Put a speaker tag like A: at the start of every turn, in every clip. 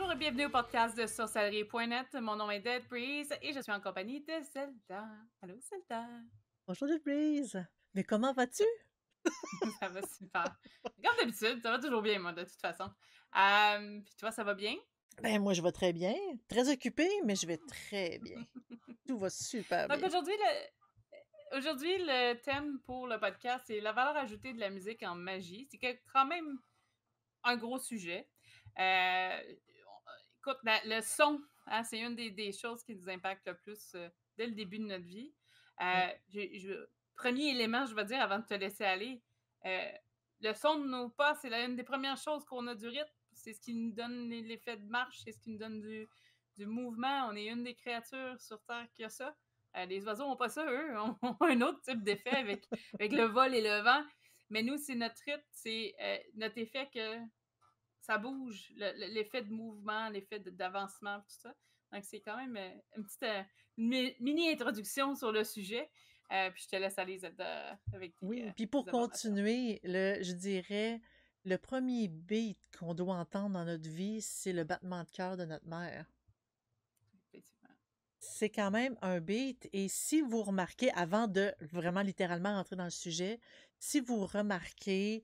A: Bonjour et bienvenue au podcast de sorcellerie.net. Mon nom est Dead Breeze et je suis en compagnie de Zelda. Allô Zelda.
B: Bonjour Breeze. Mais comment vas-tu?
A: Ça va super. Comme d'habitude, ça va toujours bien moi de toute façon. Puis toi, ça va bien?
B: Ben moi je vais très bien. Très occupée, mais je vais très bien. Tout va super
A: Donc
B: bien.
A: aujourd'hui, le thème pour le podcast, c'est la valeur ajoutée de la musique en magie. C'est quand même un gros sujet. Écoute, le son, hein, c'est une des choses qui nous impacte le plus dès le début de notre vie.
B: Oui.
A: Premier élément, je vais dire, avant de te laisser aller, le son de nos pas, c'est une des premières choses qu'on a du rythme. C'est ce qui nous donne l'effet de marche, c'est ce qui nous donne du mouvement. On est une des créatures sur Terre qui a ça. Les oiseaux n'ont pas ça, eux, ont un autre type d'effet avec le vol et le vent. Mais nous, c'est notre rythme, c'est notre effet que ça bouge, l'effet de mouvement, l'effet d'avancement, tout ça. Donc, c'est quand même une petite mini-introduction sur le sujet. Puis je te laisse aller avec
B: Oui, puis
A: tes
B: pour
A: informations.
B: continuer, je dirais, le premier beat qu'on doit entendre dans notre vie, c'est le battement de cœur de notre mère.
A: Effectivement.
B: C'est quand même un beat, et si vous remarquez, avant de vraiment littéralement rentrer dans le sujet, si vous remarquez,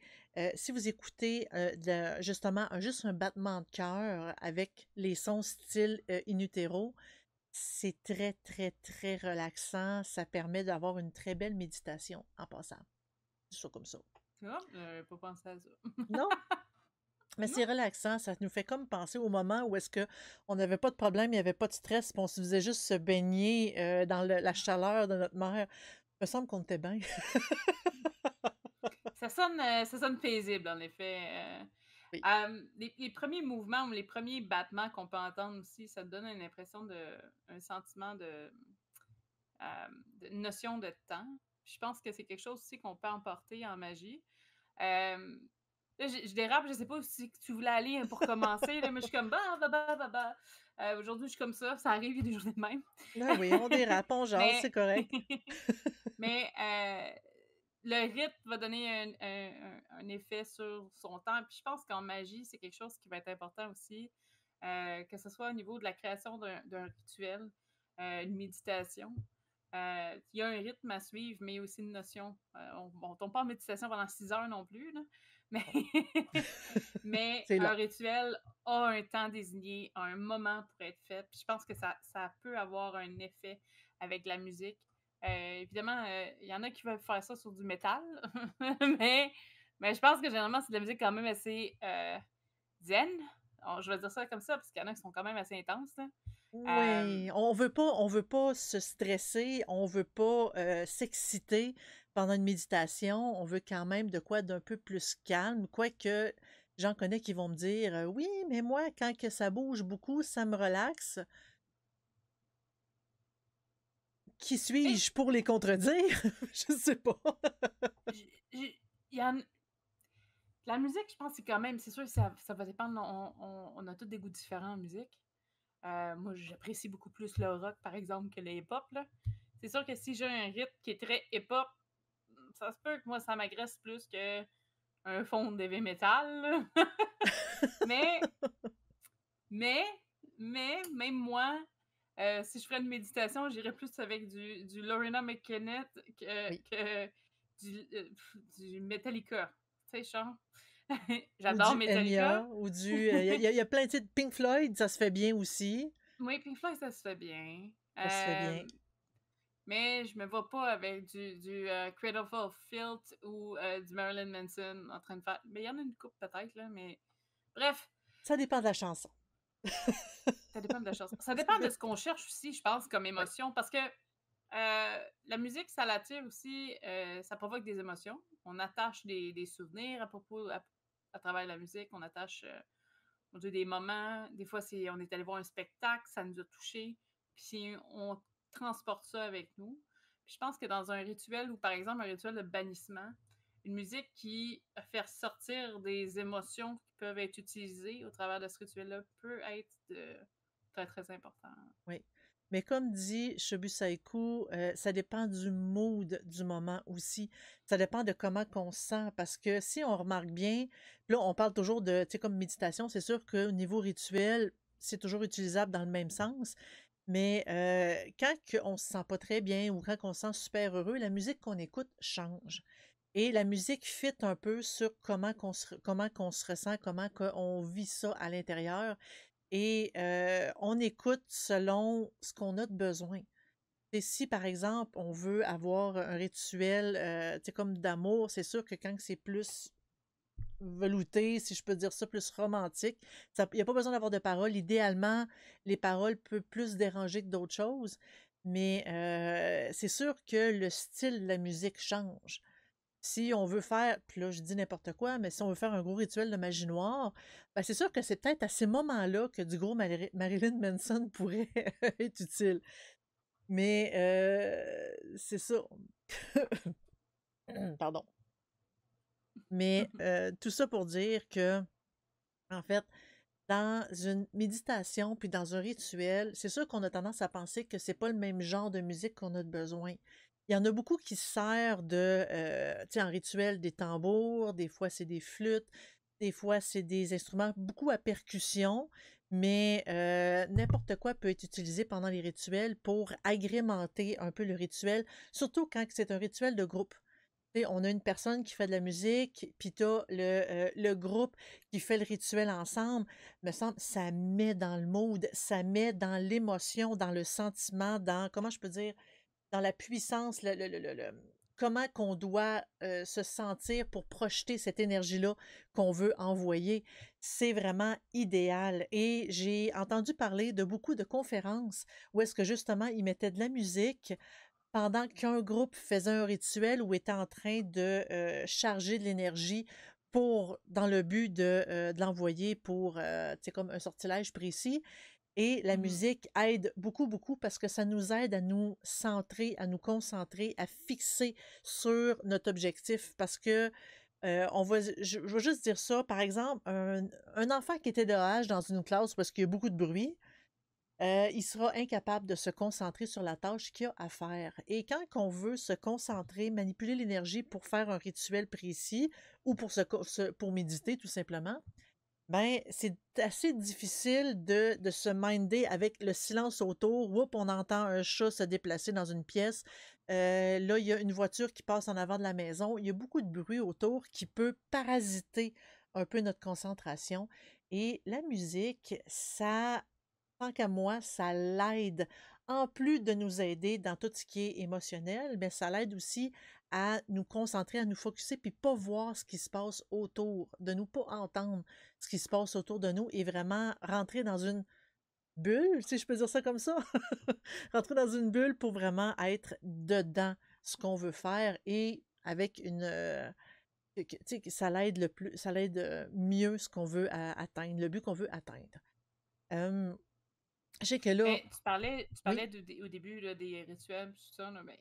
B: si vous écoutez justement juste un battement de cœur avec les sons style in utero, c'est très, très, très relaxant. Ça permet d'avoir une très belle méditation en passant. C'est ça comme ça.
A: Tu vois, j'avais pas pensé à ça.
B: Non? Mais
A: Non?
B: c'est relaxant, ça nous fait comme penser au moment où est-ce que on n'avait pas de problème, il n'y avait pas de stress, puis on se faisait juste se baigner dans la chaleur de notre mère. Il me semble qu'on était bien.
A: Ça sonne paisible, en effet.
B: Oui.
A: Les premiers mouvements ou les premiers battements qu'on peut entendre aussi, ça te donne une impression un sentiment de notion de temps. Je pense que c'est quelque chose aussi qu'on peut emporter en magie. Euh, Là, je dérape, je sais pas si tu voulais aller pour commencer, là, mais je suis comme bah. Aujourd'hui, je suis comme ça arrive, il y a des journées de même.
B: Ah oui, on dérape, on jase,
A: mais
B: c'est correct.
A: mais le rythme va donner un effet sur son temps. Puis je pense qu'en magie, c'est quelque chose qui va être important aussi, que ce soit au niveau de la création d'un rituel, une méditation. Il y a un rythme à suivre, mais aussi une notion. On ne tombe pas en méditation pendant 6 heures non plus, là, mais, mais
B: C'est
A: un
B: long.
A: rituel a un temps désigné, a un moment pour être fait. Puis je pense que ça peut avoir un effet avec la musique. Évidemment, il y en a qui veulent faire ça sur du métal, mais, mais je pense que généralement, c'est de la musique quand même assez zen. Alors, je vais dire ça comme ça, parce qu'il y en a qui sont quand même assez intenses. Là.
B: Oui, on veut pas se stresser, on veut pas s'exciter pendant une méditation, on veut quand même de quoi d'un peu plus calme, quoique j'en connais qui vont me dire oui, mais moi, quand que ça bouge beaucoup, ça me relaxe. Qui
A: Mais
B: suis-je pour les contredire? Je sais pas.
A: il y en, la musique, je pense, c'est quand même, c'est sûr que ça va dépendre. On a tous des goûts différents en musique. Moi, j'apprécie beaucoup plus le rock, par exemple, que le hip-hop. Là. C'est sûr que si j'ai un rythme qui est très hip-hop, ça se peut que moi, ça m'agresse plus que un fond d'heavy metal. mais, mais, même moi, si je ferais une méditation, j'irais plus avec du Lorena McKennitt
B: Oui.
A: que du Metallica. Tu sais, genre.
B: Ou
A: J'adore
B: du Enya,
A: Metallica.
B: ou du. Il y a plein de titres. Pink Floyd, ça se fait bien aussi.
A: Oui, Pink Floyd, ça se fait bien.
B: Ça se fait bien.
A: Mais je me vois pas avec du Cradle of Filth ou du Marilyn Manson en train de faire. Mais il y en a une coupe peut-être, là, mais. Bref,
B: Ça dépend de la chanson.
A: ça dépend de la chose. Ça
B: Ça
A: dépend de ce
B: dépend.
A: qu'on cherche aussi, je pense, comme
B: Oui.
A: émotion. Parce que la musique, ça l'attire aussi, ça provoque des émotions. On attache des souvenirs à travers la musique. On attache on a des moments. Des fois, on est allé voir un spectacle, ça nous a touchés. Puis on transporte ça avec nous. Puis je pense que dans un rituel ou par exemple un rituel de bannissement, une musique qui fait sortir des émotions qui peuvent être utilisées au travers de ce rituel-là peut être très, très important.
B: Oui. Mais comme dit Shibusaiku, ça dépend du mood du moment aussi. Ça dépend de comment qu'on se sent. Parce que si on remarque bien, là, on parle toujours de, tu sais, comme méditation, c'est sûr qu'au niveau rituel, c'est toujours utilisable dans le même sens. Mais quand on se sent pas très bien ou quand on se sent super heureux, la musique qu'on écoute change. Et la musique fit un peu sur comment qu'on se ressent, comment qu'on vit ça à l'intérieur. Et on écoute selon ce qu'on a de besoin. Et si, par exemple, on veut avoir un rituel tu sais, comme d'amour, c'est sûr que quand c'est plus velouté, si je peux dire ça, plus romantique, il n'y a pas besoin d'avoir de paroles. Idéalement, les paroles peuvent plus déranger que d'autres choses. Mais c'est sûr que le style de la musique change. Si on veut faire, puis là je dis n'importe quoi, mais si on veut faire un gros rituel de magie noire, ben c'est sûr que c'est peut-être à ces moments-là que du gros Marilyn Manson pourrait être utile. Mais c'est ça. Pardon. Mais tout ça pour dire que, en fait, dans une méditation puis dans un rituel, c'est sûr qu'on a tendance à penser que c'est pas le même genre de musique qu'on a de besoin. Il y en a beaucoup qui se servent de, tu sais, en rituel, des tambours, des fois c'est des flûtes, des fois c'est des instruments beaucoup à percussion, mais n'importe quoi peut être utilisé pendant les rituels pour agrémenter un peu le rituel, surtout quand c'est un rituel de groupe. Tu sais, on a une personne qui fait de la musique, puis tu as le groupe qui fait le rituel ensemble. Me semble, ça met dans le mood, ça met dans l'émotion, dans le sentiment, dans, comment je peux dire, dans la puissance, comment qu'on doit se sentir pour projeter cette énergie-là qu'on veut envoyer. C'est vraiment idéal. Et j'ai entendu parler de beaucoup de conférences où est-ce que justement ils mettaient de la musique pendant qu'un groupe faisait un rituel ou était en train de charger de l'énergie dans le but de l'envoyer pour, tu sais, comme un sortilège précis. Et la
A: Mhm.
B: musique aide beaucoup, beaucoup parce que ça nous aide à nous centrer, à nous concentrer, à fixer sur notre objectif. Parce que, je vais juste dire ça, par exemple, un enfant qui était de âge dans une classe parce qu'il y a beaucoup de bruit, il sera incapable de se concentrer sur la tâche qu'il a à faire. Et quand on veut se concentrer, manipuler l'énergie pour faire un rituel précis ou pour méditer tout simplement, ben c'est assez difficile de se minder avec le silence autour. Oups, on entend un chat se déplacer dans une pièce. Là, il y a une voiture qui passe en avant de la maison. Il y a beaucoup de bruit autour qui peut parasiter un peu notre concentration. Et la musique, ça, tant qu'à moi, ça l'aide. En plus de nous aider dans tout ce qui est émotionnel, mais ça l'aide aussi à nous concentrer, à nous focusser, puis pas voir ce qui se passe autour, de nous pas entendre ce qui se passe autour de nous et vraiment rentrer dans une bulle, si je peux dire ça comme ça. Rentrer dans une bulle pour vraiment être dedans ce qu'on veut faire et avec tu sais, que ça l'aide le plus, ça l'aide mieux ce qu'on veut atteindre, le but qu'on veut atteindre. Euh, je sais que là,
A: Mais tu
B: oui,
A: parlais au début là, des rituels, tout ça, là, mais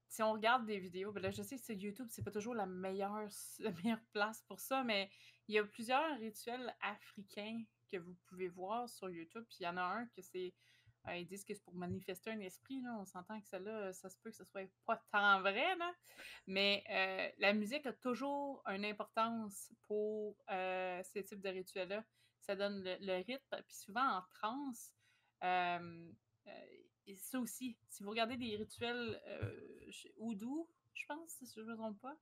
A: si on regarde des vidéos, ben là, je sais que sur YouTube, c'est pas toujours la meilleure place pour ça, mais il y a plusieurs rituels africains que vous pouvez voir sur YouTube. Puis il y en a un que c'est. Ils disent que c'est pour manifester un esprit. Là. On s'entend que celle-là, ça se peut que ce soit pas tant vrai, là. Mais la musique a toujours une importance pour ces types de rituels-là. Ça donne le rythme. Puis souvent en transe, euh, euh, et ça aussi, si vous regardez des rituels oudou, je pense, si je ne me trompe pas,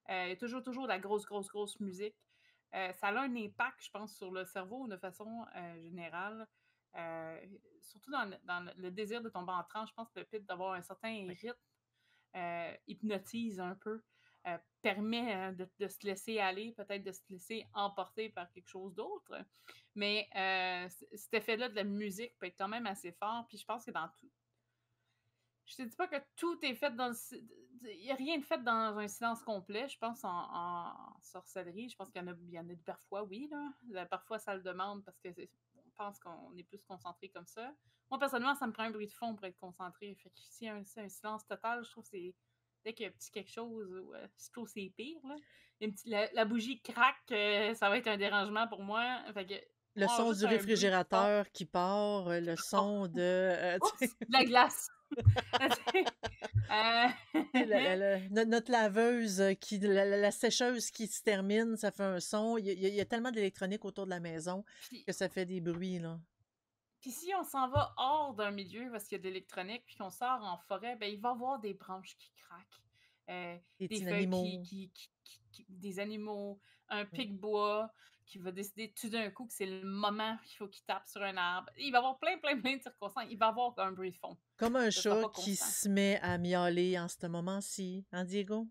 A: il y a toujours de la grosse musique. Ça a un impact, je pense, sur le cerveau de façon générale. Euh, Surtout dans le désir de tomber en transe, je pense que le fait d'avoir un certain
B: oui,
A: rythme hypnotise un peu, permet de se laisser aller, peut-être de se laisser emporter par quelque chose d'autre. Mais cet effet-là de la musique peut être quand même assez fort. Puis je pense que dans tout. Je te dis pas que tout est fait dans le. Il n'y a rien de fait dans un silence complet. Je pense en sorcellerie. Je pense qu'il y en a parfois, oui. Là. Parfois, ça le demande parce que on pense qu'on est plus concentré comme ça. Moi, personnellement, ça me prend un bruit de fond pour être concentré. Fait que si c'est un silence total, je trouve que c'est. Dès qu'il y a un petit quelque chose, je trouve que c'est pire. Là. La bougie craque, ça va être un dérangement pour moi. Fait que,
B: le
A: moi,
B: son du
A: juste un bruit de fond.
B: réfrigérateur qui part, le
A: Oh,
B: son de, tu
A: oups,
B: sais,
A: de la glace. Euh,
B: sais, notre laveuse, la sécheuse qui se termine, ça fait un son. Il y a tellement d'électronique autour de la maison
A: Puis,
B: que ça fait des bruits, là.
A: puis si on s'en va hors d'un milieu parce qu'il y a de l'électronique, puis qu'on sort en forêt, ben il va y avoir des branches qui craquent,
B: Des
A: des
B: petits
A: feuilles
B: animaux.
A: des animaux, un
B: Mm.
A: pic-bois qui va décider tout d'un coup que c'est le moment qu'il faut qu'il tape sur un arbre. Il va y avoir plein de circonstances. Il va y avoir un bruit de fond.
B: Comme un
A: Ce sera
B: chat
A: pas
B: qui
A: constant.
B: se met à miauler en ce moment-ci. Hein, Diego?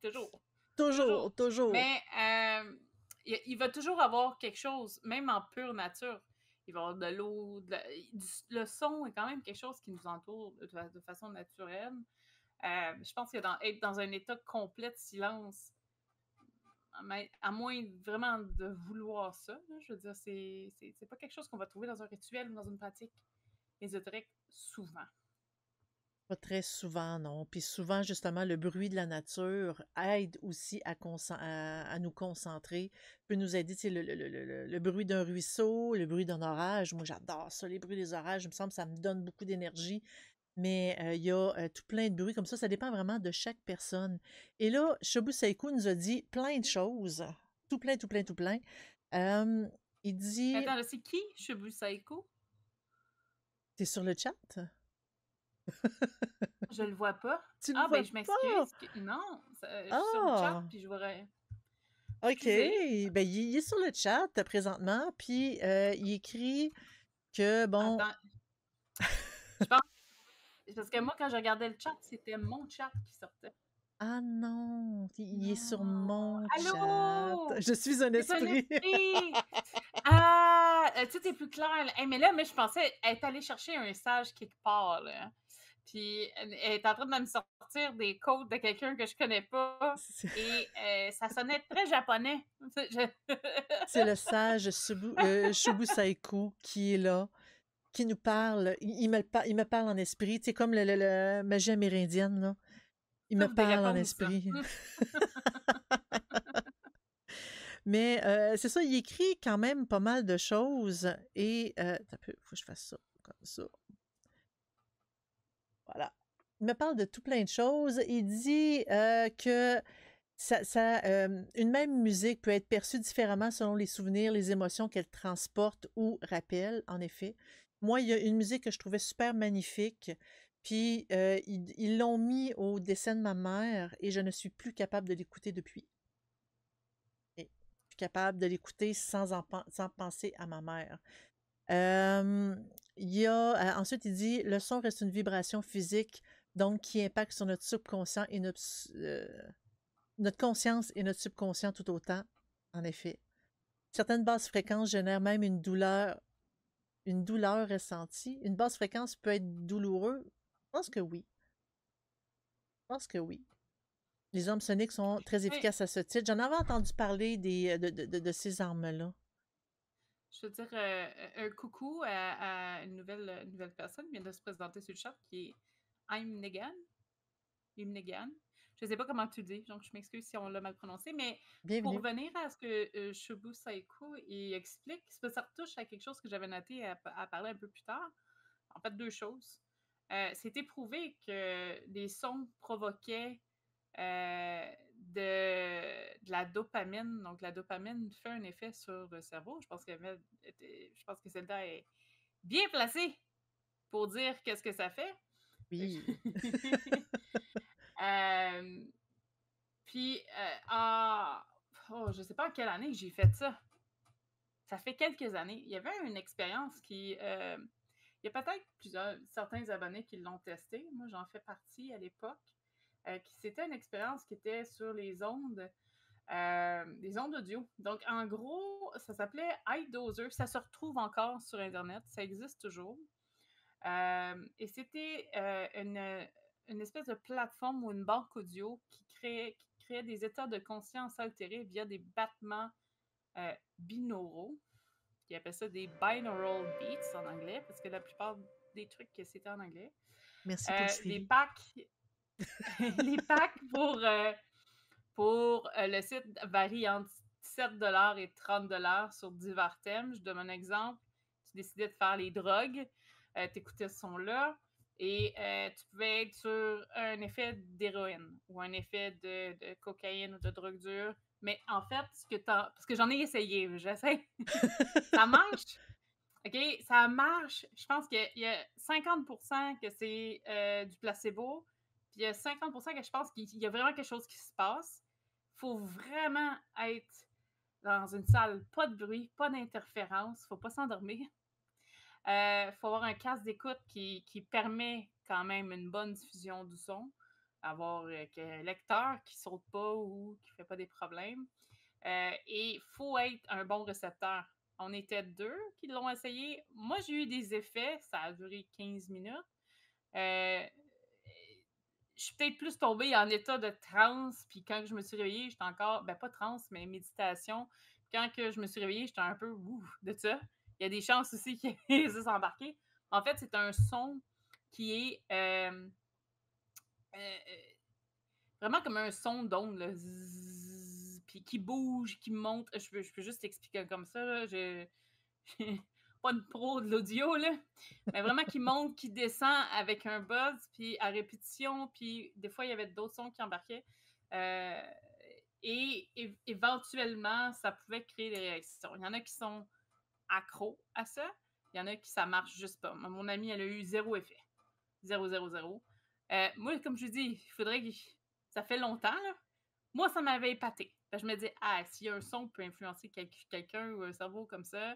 A: Toujours.
B: Toujours,
A: Toujours.
B: toujours.
A: Mais il va toujours avoir quelque chose, même en pure nature. Il va y avoir de l'eau. Le son est quand même quelque chose qui nous entoure de façon naturelle. Je pense que être dans un état complet de silence, à moins vraiment de vouloir ça, là, je veux dire, c'est pas quelque chose qu'on va trouver dans un rituel ou dans une pratique ésotérique souvent.
B: Pas très souvent, non. Puis souvent, justement, le bruit de la nature aide aussi à nous concentrer, peut nous aider, tu sais, le bruit d'un ruisseau, le bruit d'un orage. Moi, j'adore ça, les bruits des orages. Il me semble que ça me donne beaucoup d'énergie. Mais il y a tout plein de bruits comme ça. Ça dépend vraiment de chaque personne. Et là, Shobu Seiku nous a dit plein de choses. Tout plein, tout plein, tout plein. Euh, il dit...
A: Attends, là, c'est qui Shibu Saiko?
B: T'es sur le chat?
A: Je le vois pas.
B: Tu le
A: Ah,
B: vois
A: ben, je
B: pas?
A: m'excuse. Non, je suis sur le chat,
B: Ah!
A: puis je voudrais.
B: OK.
A: Excusez.
B: Ben, il est sur le chat présentement, puis il écrit que, bon,
A: Attends, je pense. Parce que moi, quand je regardais le chat, c'était mon chat qui sortait.
B: ah non, il est sur
A: Non.
B: mon chat.
A: Allô?
B: Je suis un
A: C'est un
B: esprit.
A: esprit! Ah! Tout est plus clair. Là. Hey, mais là, je pensais être allée chercher un sage quelque part. Là. Puis elle est en train de me sortir des codes de quelqu'un que je connais pas.
B: C'est
A: Et ça sonnait très japonais.
B: c'est le sage Shubu Saiku qui est là, qui nous parle. Il me parle en esprit. C'est comme le magie amérindienne, là. Il me
A: Trouve des
B: parle en
A: réponses.
B: esprit. Mais c'est ça, il écrit quand même pas mal de choses. Et, attends un peu, faut que je fasse ça, comme ça. Voilà. Il me parle de tout plein de choses. Il dit que une même musique peut être perçue différemment selon les souvenirs, les émotions qu'elle transporte ou rappelle, en effet. Moi, il y a une musique que je trouvais super magnifique. Puis, ils l'ont mis au décès de ma mère et je ne suis plus capable de l'écouter depuis. Et je suis capable de l'écouter sans penser à ma mère. Euh, ensuite, il dit, le son reste une vibration physique, donc qui impacte sur notre subconscient et notre conscience et notre subconscient tout autant, en effet. Certaines basses fréquences génèrent même une douleur ressentie. Une basse fréquence peut être douloureuse. Je pense que oui. Je pense que oui. Les armes soniques sont très
A: Mais,
B: efficaces à ce titre. J'en avais entendu parler de ces armes-là.
A: je veux dire un coucou à une nouvelle personne qui vient de se présenter sur le chat qui est I'm Negan. Imnegan. Je ne sais pas comment tu dis, donc je m'excuse si on l'a mal prononcé, mais pour
B: Bienvenue.
A: revenir à ce que Shubu Saiku il explique, ça retouche à quelque chose que j'avais noté à parler un peu plus tard. En fait, deux choses. C'était prouvé que les sons provoquaient de la dopamine. Donc, la dopamine fait un effet sur le cerveau. Je pense que Zelda est bien placée pour dire qu'est-ce que ça fait.
B: Oui.
A: Euh, Puis, je sais pas en quelle année que j'ai fait ça. Ça fait quelques années. Il y avait une expérience qui. Il y a peut-être certains abonnés qui l'ont testé. Moi, j'en fais partie à l'époque. C'était une expérience qui était sur les ondes audio. Donc, en gros, ça s'appelait iDozer. Ça se retrouve encore sur Internet. Ça existe toujours. Et c'était une espèce de plateforme ou une banque audio qui créait des états de conscience altérés via des battements binauraux. Ils appellent ça des binaural beats en anglais, parce que la plupart des trucs, c'était en anglais.
B: Merci pour le
A: Les
B: suivi.
A: packs, les packs pour le site varient entre 7 et 30 sur divers thèmes. Je donne un exemple. Tu décidais de faire les drogues, tu écoutais ce son-là. Et tu pouvais être sur un effet d'héroïne ou un effet de cocaïne ou de drogue dure. Mais en fait, parce que j'en ai essayé, j'essaie. Ça marche, OK? Ça marche. Je pense qu'il y a 50% que c'est du placebo, puis il y a 50% que je pense qu'il y a vraiment quelque chose qui se passe. Il faut vraiment être dans une salle, pas de bruit, pas d'interférence, faut pas s'endormir. Faut avoir un casque d'écoute qui permet quand même une bonne diffusion du son. Avoir un lecteur qui saute pas ou qui fait pas des problèmes. Et il faut être un bon récepteur. On était deux qui l'ont essayé. Moi, j'ai eu des effets. Ça a duré 15 minutes. Euh, je suis peut-être plus tombée en état de transe. Puis quand je me suis réveillée, j'étais encore, ben pas transe, mais méditation. Quand que je me suis réveillée, j'étais un peu de ça. Il y a des chances aussi qu'ils aient embarqué. En fait, c'est un son qui est euh, vraiment comme un son d'onde, là. Zzzz, puis qui bouge, qui monte. Je peux juste t'expliquer comme ça, là. Je pas une pro de l'audio, là. Mais vraiment qui monte, qui descend avec un buzz, puis à répétition, puis des fois, il y avait d'autres sons qui embarquaient. Euh, et éventuellement, ça pouvait créer des réactions. Il y en a qui sont accros à ça. Il y en a qui ça marche juste pas. Mon amie, elle a eu zéro effet. Zéro, zéro, zéro. Moi, comme je dis, il faudrait que. Ça fait longtemps, là. Moi, ça m'avait épaté. Je me dis, ah, s'il y a un son qui peut influencer quelqu'un ou un cerveau comme ça,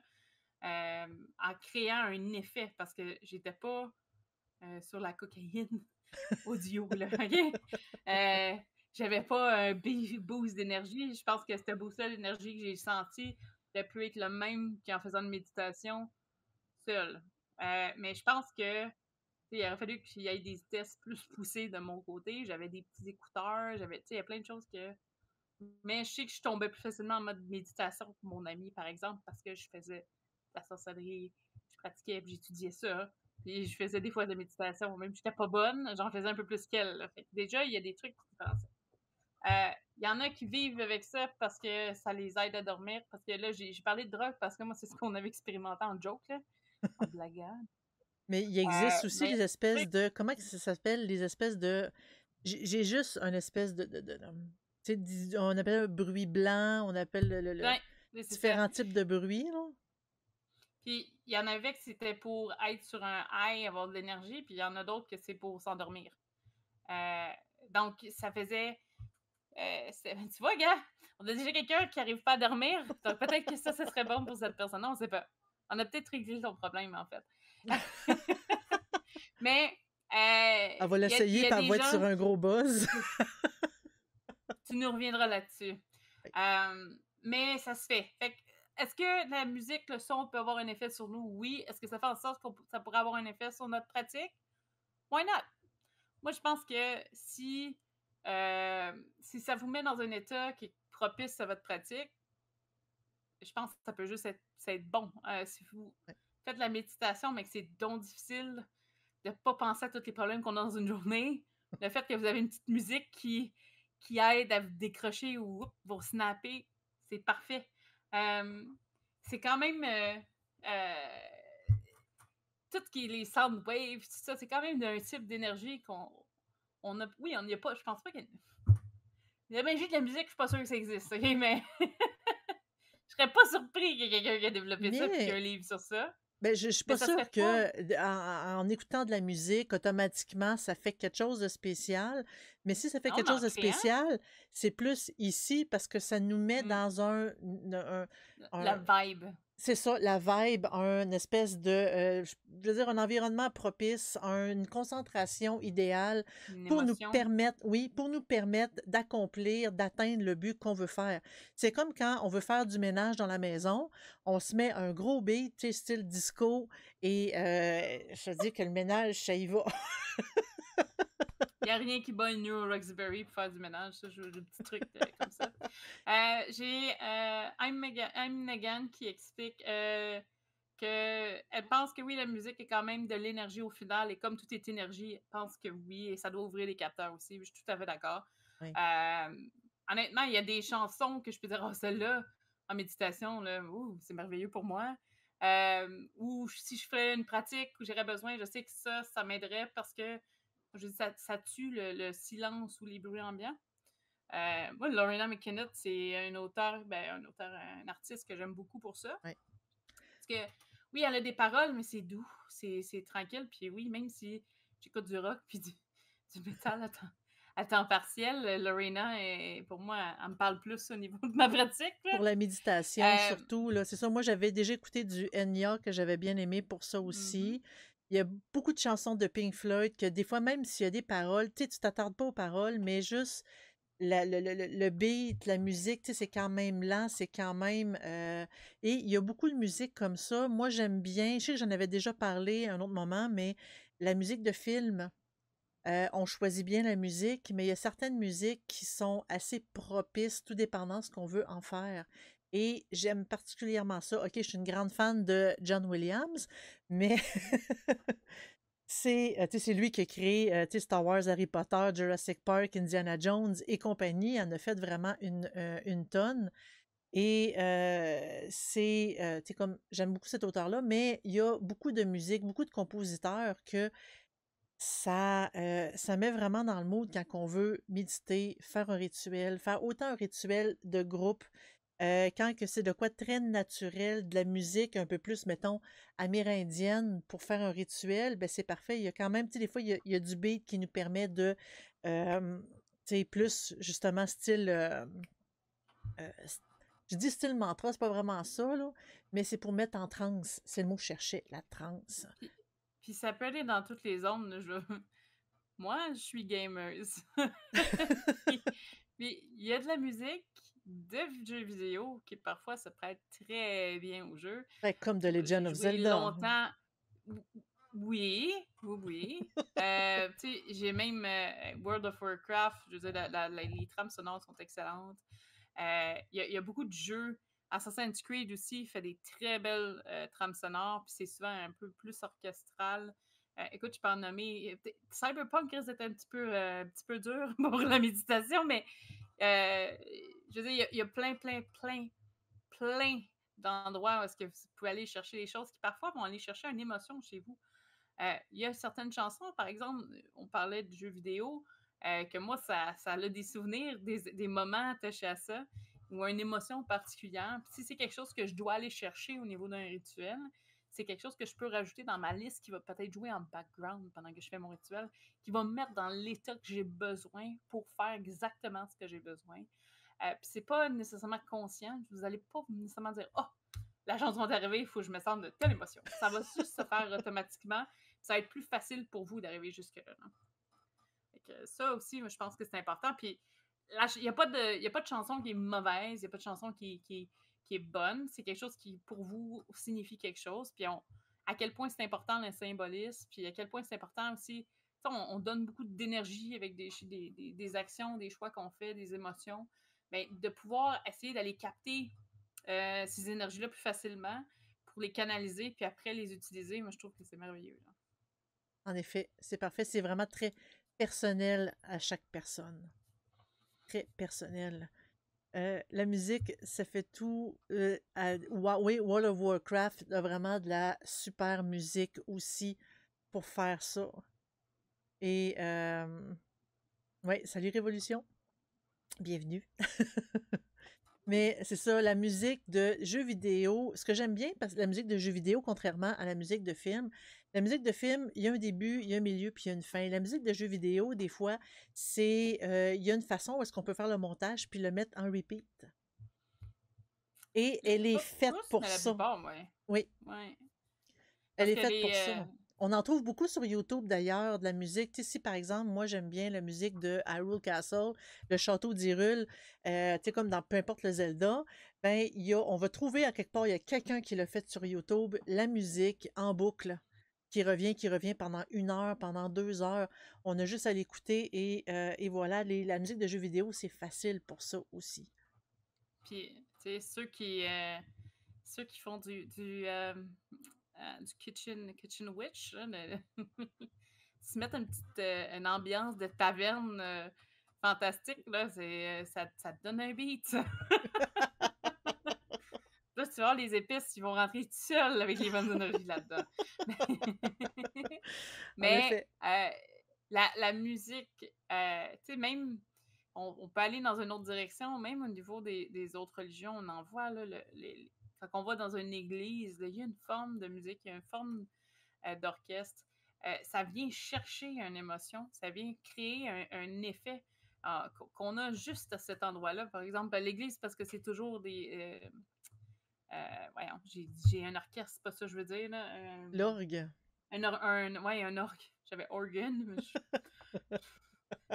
A: en créant un effet, parce que j'étais pas sur la cocaïne audio, là, OK? J'avais pas un boost d'énergie. Je pense que ce boost-là d'énergie que j'ai senti aurait pu être le même qu'en faisant une méditation seule. Mais je pense que il aurait fallu qu'il y ait des tests plus poussés de mon côté. J'avais des petits écouteurs, il y a plein de choses que. Mais je sais que je tombais plus facilement en mode méditation que mon ami, par exemple, parce que je faisais de la sorcellerie, je pratiquais, puis j'étudiais ça. Puis je faisais des fois de la méditation, même si j'étais pas bonne, j'en faisais un peu plus qu'elle. Déjà, il y a des trucs qui passent. Il y en a qui vivent avec ça parce que ça les aide à dormir. Parce que là, j'ai parlé de drogue parce que moi, c'est ce qu'on avait expérimenté en joke, là, en blaguant.
B: Mais il existe aussi
A: Mais
B: des espèces de. Comment que ça s'appelle? Les espèces de. J'ai juste une espèce tu sais, on appelle un bruit blanc, on appelle
A: ouais, c'est ça.
B: différents types de bruits, là.
A: Puis il y en avait que c'était pour être sur un high, avoir de l'énergie, puis il y en a d'autres que c'est pour s'endormir. Euh, donc, ça faisait. Tu vois, gars, on a déjà quelqu'un qui n'arrive pas à dormir, donc peut-être que ça serait bon pour cette personne. On ne sait pas. On a peut-être réglé ton problème, en fait. Mais
B: Elle va
A: il
B: l'essayer,
A: y a
B: puis elle
A: des
B: va être sur
A: gens.
B: un gros buzz.
A: Tu nous reviendras là-dessus. Mais ça se fait. Est-ce que la musique, le son peut avoir un effet sur nous? Oui. Est-ce que ça fait en sorte que ça pourrait avoir un effet sur notre pratique? Why not? Moi, je pense que si ça vous met dans un état qui est propice à votre pratique, je pense que ça peut juste être bon. Si vous faites la méditation, mais que c'est donc difficile de ne pas penser à tous les problèmes qu'on a dans une journée, le fait que vous avez une petite musique qui aide à vous décrocher ou vous snapper, c'est parfait. C'est quand même tout ce qui est les sound waves, tout ça, c'est quand même un type d'énergie qu'on a. Oui, on n'y a pas. Je pense pas qu'il y a. La magie de la musique, je suis pas sûre que ça existe, ok? Mais je serais pas surpris qu'il y ait quelqu'un qui a développé ça et qu'il y ait un
B: Mais
A: livre sur ça.
B: ben, je suis
A: Mais
B: pas
A: ça serait
B: sûre
A: pas.
B: que en écoutant de la musique, automatiquement, ça fait quelque chose de spécial. Mais si ça fait
A: Non,
B: quelque
A: en
B: chose de
A: créant
B: spécial, c'est plus ici parce que ça nous met
A: hmm,
B: dans
A: la
B: un-
A: vibe,
B: c'est ça, la vibe, un espèce de, je veux dire, un environnement propice, une concentration idéale
A: une
B: pour nous
A: émotion.
B: permettre, oui, pour nous permettre d'accomplir, d'atteindre le but qu'on veut faire. C'est comme quand on veut faire du ménage dans la maison, on se met un gros beat, tu sais, style disco, et je te dis que le ménage, ça y va.
A: Il n'y a rien qui bat une New Roxbury pour faire du ménage. Ça, j'ai des petits trucs comme ça. J'ai I'm Megan qui explique qu'elle pense que oui, la musique est quand même de l'énergie au final. Et comme tout est énergie, elle pense que oui, et ça doit ouvrir les capteurs aussi. Je suis tout à fait d'accord.
B: Oui.
A: Honnêtement, il y a des chansons que je peux dire, oh, celle-là, en méditation, là, c'est merveilleux pour moi. Ou si je fais une pratique où j'aurais besoin, je sais que ça m'aiderait parce que je dis, ça tue le silence ou les bruits ambiants. Moi, Lorena McKennitt, c'est un artiste que j'aime beaucoup pour ça.
B: Ouais.
A: Parce que, oui, elle a des paroles, mais c'est doux, c'est tranquille. Puis oui, même si j'écoute du rock puis du métal à temps partiel, Lorena, pour moi, elle me parle plus au niveau de ma pratique.
B: Pour la méditation,
A: Là.
B: surtout, là, c'est ça. Moi, j'avais déjà écouté du Enya que j'avais bien aimé pour ça
A: Mhm.
B: aussi. Il y a beaucoup de chansons de Pink Floyd que des fois, même s'il y a des paroles, tu sais, tu t'attardes pas aux paroles, mais juste le beat, la musique, tu sais, c'est quand même lent, c'est quand même... Et il y a beaucoup de musique comme ça. Moi, j'aime bien, je sais que j'en avais déjà parlé à un autre moment, mais la musique de film, on choisit bien la musique, mais il y a certaines musiques qui sont assez propices, tout dépendant de ce qu'on veut en faire. Et j'aime particulièrement ça. OK, je suis une grande fan de John Williams, mais tu sais, c'est lui qui a créé tu sais, Star Wars, Harry Potter, Jurassic Park, Indiana Jones et compagnie. Il en a fait vraiment une tonne. Et tu sais, comme j'aime beaucoup cet auteur-là, mais il y a beaucoup de musique, beaucoup de compositeurs que ça met vraiment dans le mood quand on veut méditer, faire un rituel, faire autant un rituel de groupe, quand que c'est de quoi de très naturel, de la musique un peu plus, mettons, amérindienne pour faire un rituel, ben c'est parfait. Il y a quand même, tu sais, des fois, il y a du beat qui nous permet de, tu sais, plus justement style, euh, s- je dis style mantra, c'est pas vraiment ça, là, mais c'est pour mettre en transe. C'est le mot que je cherchais, la transe.
A: Puis, puis ça peut aller dans toutes les zones. Là, moi, je suis gameuse. Puis il y a de la musique de jeux vidéo qui parfois se prête très bien au jeu.
B: Ouais, comme The
A: J'ai
B: Legend of
A: joué
B: Zelda.
A: longtemps. Oui, oui, oui. Tu sais, j'ai même World of Warcraft. Je veux dire, les trames sonores sont excellentes. Il y a beaucoup de jeux. Assassin's Creed aussi fait des très belles trames sonores, puis c'est souvent un peu plus orchestral. Écoute, je peux en nommer. Cyberpunk risque d'être un petit peu dur pour la méditation, mais je veux dire, il y a plein, plein, plein, plein d'endroits où est-ce que vous pouvez aller chercher des choses qui parfois vont aller chercher une émotion chez vous. Il y a certaines chansons, par exemple, on parlait de jeux vidéo, que moi, ça a des souvenirs, des moments attachés à ça, ou une émotion particulière. Puis si c'est quelque chose que je dois aller chercher au niveau d'un rituel, c'est quelque chose que je peux rajouter dans ma liste qui va peut-être jouer en background pendant que je fais mon rituel, qui va me mettre dans l'état que j'ai besoin pour faire exactement ce que j'ai besoin. Puis c'est pas nécessairement conscient. Vous allez pas nécessairement dire oh, la chanson est arrivée, il faut que je me sente de telle émotion. Ça va juste se faire automatiquement. Ça va être plus facile pour vous d'arriver jusque-là. Ça aussi, moi, je pense que c'est important. Puis il n'y a, a pas de chanson qui est mauvaise, il n'y a pas de chanson qui est bonne. C'est quelque chose qui, pour vous, signifie quelque chose. Puis à quel point c'est important le symbolisme, puis à quel point c'est important aussi. On donne beaucoup d'énergie avec des actions, des choix qu'on fait, des émotions. Mais de pouvoir essayer d'aller capter ces énergies-là plus facilement pour les canaliser, puis après les utiliser, moi, je trouve que c'est merveilleux. Là.
B: En effet, c'est parfait. C'est vraiment très personnel à chaque personne. Très personnel. La musique, ça fait tout. Oui, World of Warcraft a vraiment de la super musique aussi pour faire ça. Et, ouais, salut Révolution. Bienvenue. Mais c'est ça, la musique de jeux vidéo, ce que j'aime bien, parce que la musique de jeux vidéo, contrairement à la musique de film, la musique de film, il y a un début, il y a un milieu, puis il y a une fin. La musique de jeux vidéo, des fois, il y a une façon où est-ce qu'on peut faire le montage puis le mettre en repeat. Et elle est
A: Pas
B: faite
A: tous,
B: pour
A: mais la
B: ça.
A: plupart, ouais.
B: Oui,
A: Ouais.
B: elle
A: Parce
B: est
A: que
B: faite pour ça. On en trouve beaucoup sur YouTube d'ailleurs, de la musique. Tu sais, si par exemple, moi j'aime bien la musique de Hyrule Castle, le château d'Hyrule, tu sais, comme dans peu importe le Zelda, ben, on va trouver à quelque part, il y a quelqu'un qui l'a fait sur YouTube, la musique en boucle, qui revient pendant 1 heure, pendant 2 heures. On a juste à l'écouter et voilà, la musique de jeux vidéo, c'est facile pour ça aussi.
A: Puis, tu sais, ceux qui font du kitchen witch, là, se mettre une ambiance de taverne fantastique, là, ça te donne un beat. Là, tu vas voir, les épices, ils vont rentrer tout seuls avec les bonnes énergies là-dedans.
B: En
A: Mais
B: effet.
A: la musique, tu sais, même, on peut aller dans une autre direction, même au niveau des autres religions, on en voit, là, quand on va dans une église, là, il y a une forme de musique, il y a une forme d'orchestre. Ça vient chercher une émotion, ça vient créer un effet qu'on a juste à cet endroit-là. Par exemple, à l'église, parce que c'est toujours voyons, j'ai un orchestre, c'est pas ça que je veux dire, là.
B: L'orgue.
A: Ouais, un orgue. J'avais organ, mais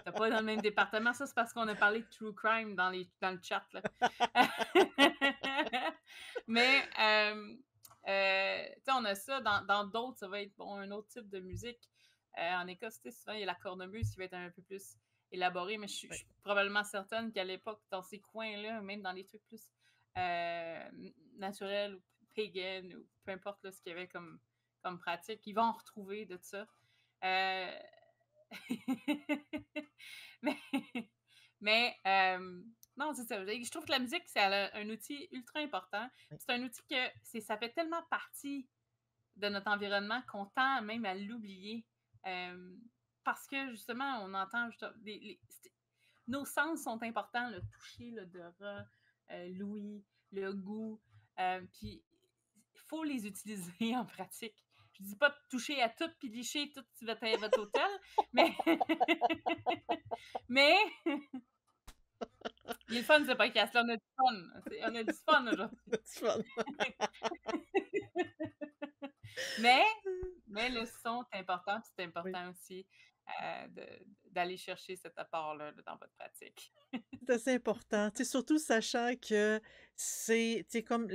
A: t'as pas dans le même département. Ça, c'est parce qu'on a parlé de true crime dans le chat, là. Mais, tu sais, on a ça. Dans d'autres, ça va être bon, un autre type de musique. En Écosse, tu sais, souvent, il y a la cornemuse qui va être un peu plus élaborée, mais je
B: Oui.
A: suis probablement certaine qu'à l'époque, dans ces coins-là, même dans les trucs plus naturels ou pagan, ou peu importe là, ce qu'il y avait comme pratique, ils vont en retrouver de ça. Euh, mais non, c'est ça. Je trouve que la musique, c'est un outil ultra important.
B: Oui.
A: C'est un outil que ça fait tellement partie de notre environnement qu'on tend même à l'oublier. Parce que justement, on entend nos sens sont importants, le toucher, l'odorat, l'ouïe, le goût. Puis il faut les utiliser en pratique. Je dis pas de toucher à tout puis licher tout votre hôtel, mais mais il est le fun ce podcast là, on a du fun. On a du fun aujourd'hui.
B: C'est fun.
A: mais le son est important, puis c'est
B: Oui.
A: important aussi d'aller chercher cet apport-là dans votre pratique.
B: C'est assez important. Tu sais, surtout sachant que c'est, tu sais, comme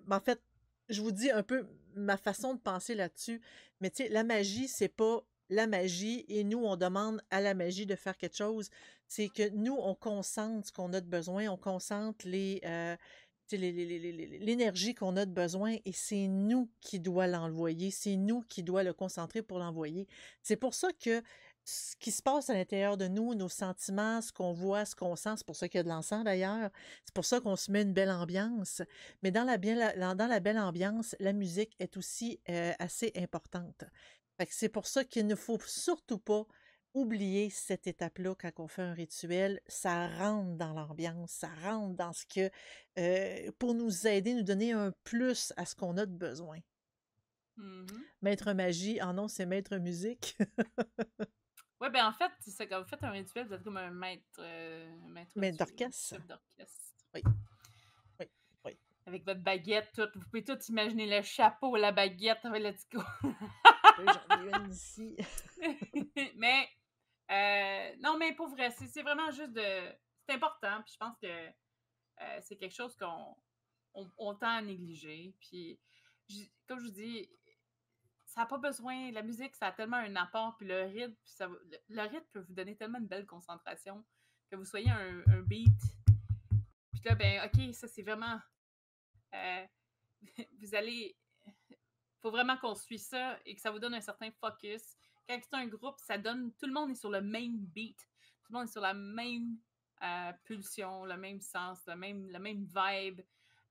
B: en fait, je vous dis un peu ma façon de penser là-dessus, mais tu sais, la magie, c'est pas la magie et nous, on demande à la magie de faire quelque chose. C'est que nous, on concentre ce qu'on a de besoin, on concentre tu sais, l'énergie qu'on a de besoin et c'est nous qui doit l'envoyer, c'est nous qui doit le concentrer pour l'envoyer. C'est pour ça que ce qui se passe à l'intérieur de nous, nos sentiments, ce qu'on voit, ce qu'on sent, c'est pour ça qu'il y a de l'encens d'ailleurs, c'est pour ça qu'on se met une belle ambiance. Mais dans dans la belle ambiance, la musique est aussi assez importante. Fait que c'est pour ça qu'il ne faut surtout pas oublier cette étape-là quand on fait un rituel. Ça rentre dans l'ambiance, ça rentre dans ce que, pour nous aider, nous donner un plus à ce qu'on a de besoin.
A: Mhm.
B: Maître magie, ah non, c'est maître musique.
A: Ouais, ben en fait, c'est quand vous faites un rituel, vous êtes comme un maître
B: Maître
A: du
B: d'orchestre.
A: chef d'orchestre.
B: Oui, oui, oui.
A: Avec votre baguette, tout. Vous pouvez tout imaginer le chapeau, la baguette. Ouais, let's go.
B: Oui, j'en ai une ici.
A: mais, non, mais pour vrai, c'est vraiment juste de. C'est important, puis je pense que c'est quelque chose qu'on tend à négliger. Puis, comme je vous dis, ça n'a pas besoin. La musique, ça a tellement un apport, puis le rythme, puis le rythme peut vous donner tellement une belle concentration que vous soyez un beat. Puis là, ben, OK, ça, c'est vraiment. euh, vous allez. Faut vraiment qu'on suive ça et que ça vous donne un certain focus. Quand c'est un groupe, ça donne. Tout le monde est sur le même beat. Tout le monde est sur la même pulsion, le même sens, le même vibe.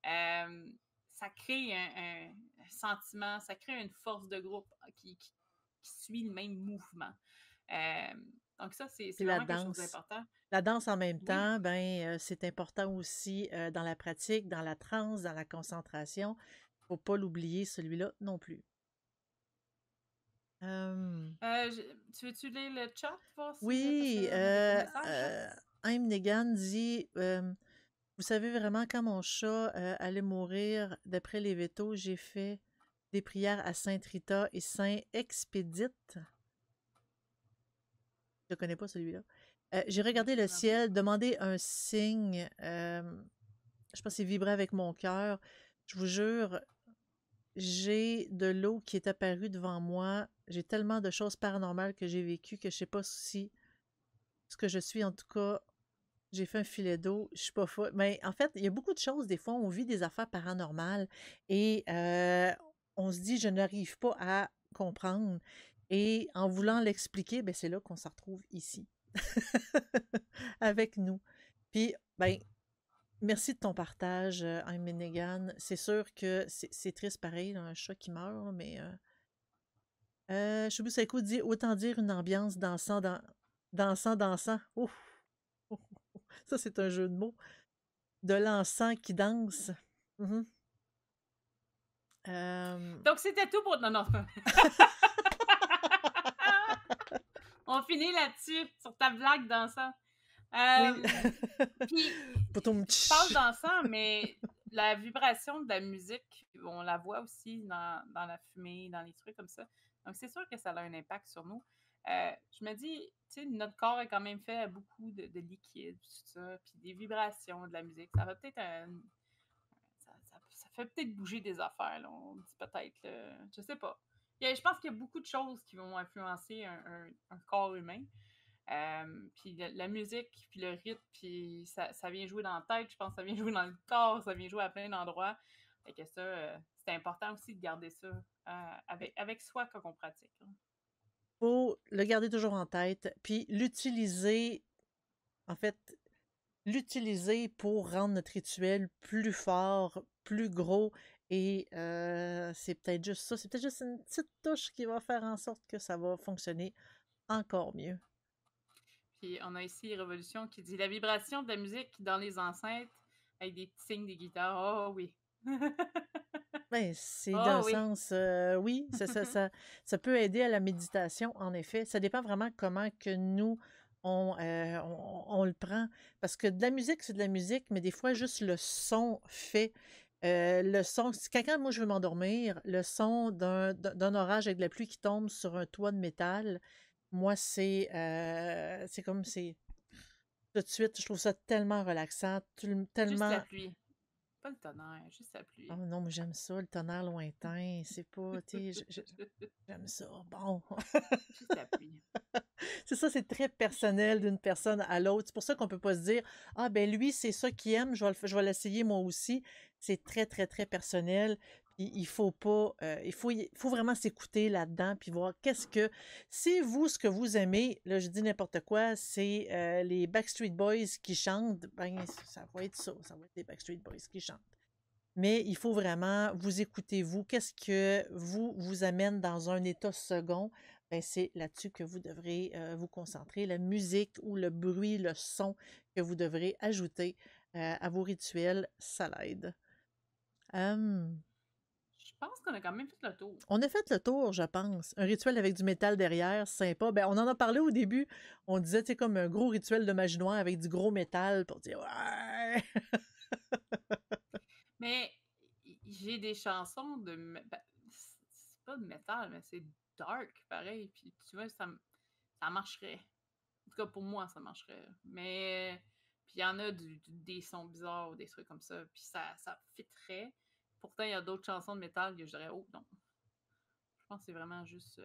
A: Ça crée un sentiment, ça crée une force de groupe qui suit le même mouvement. Euh, donc ça, c'est
B: Puis la
A: vraiment quelque chose
B: danse.
A: d'important.
B: La danse en même
A: Oui.
B: temps, ben, c'est important aussi dans la pratique, dans la transe, dans la concentration. Faut pas l'oublier, celui-là non plus.
A: Tu veux-tu lire le chat, voir si... parce
B: Oui,
A: qu'on a des beaux messages, hein?
B: I'm Negan dit vous savez vraiment quand mon chat allait mourir, d'après les vétos, j'ai fait des prières à Sainte Rita et Saint Expédite. Je ne connais pas celui-là. J'ai regardé le
A: Non plus.
B: ciel, demandé un signe. Je pense qu'il vibrait avec mon cœur. Je vous jure, j'ai de l'eau qui est apparue devant moi. J'ai tellement de choses paranormales que j'ai vécues que je ne sais pas si ce que je suis, en tout cas, j'ai fait un filet d'eau, je suis pas folle. Mais en fait, il y a beaucoup de choses, des fois, on vit des affaires paranormales et on se dit, je n'arrive pas à comprendre. Et en voulant l'expliquer, ben, c'est là qu'on se retrouve ici, avec nous. Puis, ben, Merci de ton partage, I'm Megan. C'est sûr que c'est triste pareil, là, un chat qui meurt, là, mais Shubu Saiko dit autant dire une ambiance dansant. Ouf! Ça, c'est un jeu de mots. De l'encens qui danse. Mhm.
A: Donc, c'était tout pour... Non, non. On finit là-dessus, sur ta blague dansant.
B: Oui.
A: Puis,
B: Poutoum,
A: je parle
B: tch.
A: dansant, mais la vibration de la musique, on la voit aussi dans la fumée, dans les trucs comme ça. Donc, c'est sûr que ça a un impact sur nous. Je me dis, tu sais, notre corps est quand même fait à beaucoup de liquide, tout ça, puis des vibrations de la musique. Ça va peut-être ça fait peut-être bouger des affaires, là. On dit peut-être, je sais pas. Je pense qu'il y a beaucoup de choses qui vont influencer un corps humain. Puis la musique, puis le rythme, puis ça vient jouer dans la tête, je pense que ça vient jouer dans le corps, ça vient jouer à plein d'endroits. Fait que ça, c'est important aussi de garder ça avec soi quand on pratique, hein.
B: Faut le garder toujours en tête, puis l'utiliser, en fait, l'utiliser pour rendre notre rituel plus fort, plus gros, et c'est peut-être juste ça, c'est peut-être juste une petite touche qui va faire en sorte que ça va fonctionner encore mieux.
A: Puis on a ici Révolution qui dit la vibration de la musique dans les enceintes avec des petits signes des guitares. Oh oui.
B: Ben, c'est d'un
A: Oh oui.
B: sens, oui, ça peut aider à la méditation, en effet. Ça dépend vraiment comment que nous, on le prend. Parce que de la musique, c'est de la musique, mais des fois, juste le son fait. Le son, si quelqu'un, moi, je veux m'endormir, le son d'un orage avec de la pluie qui tombe sur un toit de métal, moi, c'est comme, c'est tout de suite, je trouve ça tellement relaxant,
A: Juste la
B: tellement.
A: pluie. Pas le tonnerre, juste la
B: Oh
A: pluie.
B: non, moi j'aime ça, le tonnerre lointain, c'est pas, tu sais, j'aime ça. Bon,
A: Juste la pluie.
B: c'est ça, c'est très personnel d'une personne à l'autre. C'est pour ça qu'on peut pas se dire, ah ben lui, c'est ça qu'il aime, je vais l'essayer moi aussi. C'est très, très, très personnel. Puis il faut pas, il faut vraiment s'écouter là-dedans, puis voir qu'est-ce que, si vous, ce que vous aimez, là je dis n'importe quoi, c'est les Backstreet Boys qui chantent, ben ça va être ça, ça va être les Backstreet Boys qui chantent. Mais il faut vraiment vous écouter, vous. Qu'est-ce que vous amène dans un état second? Ben, c'est là-dessus que vous devrez vous concentrer. La musique ou le bruit, le son que vous devrez ajouter à vos rituels, ça l'aide. Hum,
A: Je pense qu'on a quand même fait le tour.
B: on a fait le tour, je pense. Un rituel avec du métal derrière, sympa. Ben, on en a parlé au début. On disait, c'est comme un gros rituel de magie noire avec du gros métal pour dire ouais.
A: Mais j'ai des chansons ben, c'est pas de métal, mais c'est dark, pareil. Puis tu vois, ça marcherait. En tout cas, pour moi, ça marcherait. Mais. Puis il y en a des sons bizarres ou des trucs comme ça. Puis ça fitterait. Pourtant, il y a d'autres chansons de métal que je dirais, oh non. Je pense que c'est vraiment juste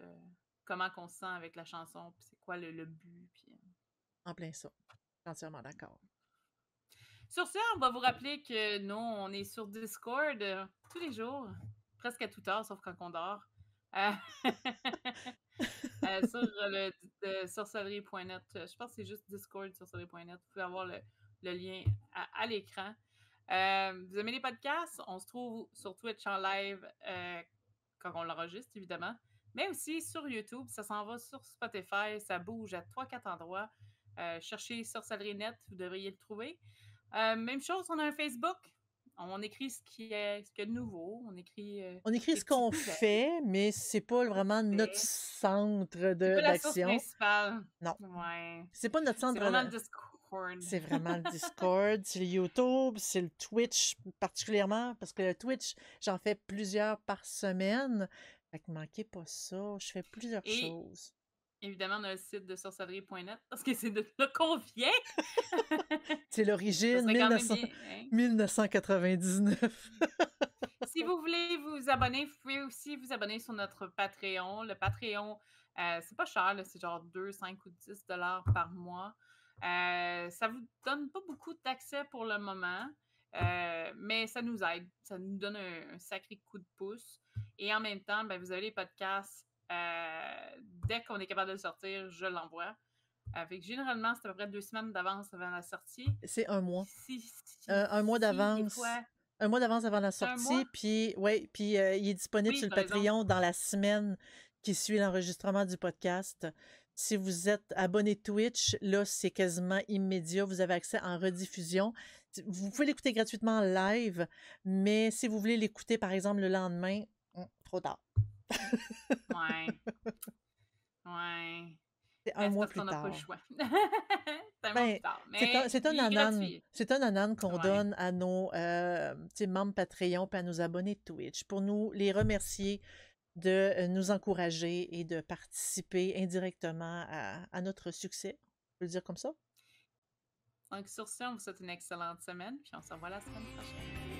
A: comment qu'on se sent avec la chanson. Puis c'est quoi le but. Puis,
B: En plein ça. Entièrement d'accord.
A: sur ce, on va vous rappeler que nous, on est sur Discord tous les jours, presque à toute heure, sauf quand on dort. Euh, sur le sorcellerie.net. Je pense que c'est juste Discord sorcellerie.net. Vous pouvez avoir le lien à l'écran. Vous aimez les podcasts? On se trouve sur Twitch en live quand on l'enregistre, évidemment. Mais aussi sur YouTube. Ça s'en va sur Spotify. Ça bouge à 3-4 endroits. Cherchez Sorcellerie.net, vous devriez le trouver. Même chose, on a un Facebook. On écrit ce qu'il y a de nouveau. On écrit
B: On écrit
A: des
B: ce
A: petites
B: qu'on
A: nouvelles.
B: fait, mais c'est pas vraiment notre
A: Fait.
B: centre
A: C'est pas la source
B: d'action.
A: principale.
B: Non.
A: Ouais.
B: C'est pas notre
A: C'est
B: centre.
A: vraiment le Discord.
B: C'est vraiment le Discord, c'est le YouTube, c'est le Twitch particulièrement, parce que le Twitch, j'en fais plusieurs par semaine. Fait que manquez pas ça. Je fais plusieurs
A: Et
B: choses.
A: évidemment, on a le site de sorcellerie.net parce que c'est de là qu'on vient.
B: C'est
A: Ça
B: l'origine,
A: serait quand même bien, hein?
B: 1999.
A: Si vous voulez vous abonner, vous pouvez aussi vous abonner sur notre Patreon. Le Patreon, c'est pas cher, là, c'est genre 2, 5 ou 10 dollars par mois. Ça vous donne pas beaucoup d'accès pour le moment, mais ça nous aide. Ça nous donne un sacré coup de pouce. Et en même temps, ben, vous avez les podcasts. Dès qu'on est capable de le sortir, je l'envoie. Avec généralement, c'est à peu près 2 semaines d'avance avant la sortie.
B: C'est un mois.
A: Si,
B: Un mois
A: si, des
B: d'avance.
A: fois,
B: Un mois d'avance avant la
A: c'est un mois?
B: sortie, puis ouais, puis il est disponible
A: Oui,
B: sur le
A: t'as raison.
B: Patreon dans la semaine qui suit l'enregistrement du podcast. Si vous êtes abonné Twitch, là, c'est quasiment immédiat. Vous avez accès en rediffusion. Vous pouvez l'écouter gratuitement en live, mais si vous voulez l'écouter, par exemple, le lendemain, trop tard.
A: Ouais. Ouais.
B: C'est un
A: Mais c'est
B: mois
A: parce
B: plus
A: qu'on n'a pas le
B: tard.
A: choix. C'est un mois
B: Ben,
A: plus tard. Mais
B: c'est un
A: il est
B: anan.
A: gratuit.
B: C'est un anan qu'on
A: Ouais.
B: donne à nos tu sais, membres Patreon et à nos abonnés Twitch pour nous les remercier de nous encourager et de participer indirectement à notre succès. On peut le dire comme ça?
A: Donc, sur ce, on vous souhaite une excellente semaine, puis on se revoit la semaine prochaine.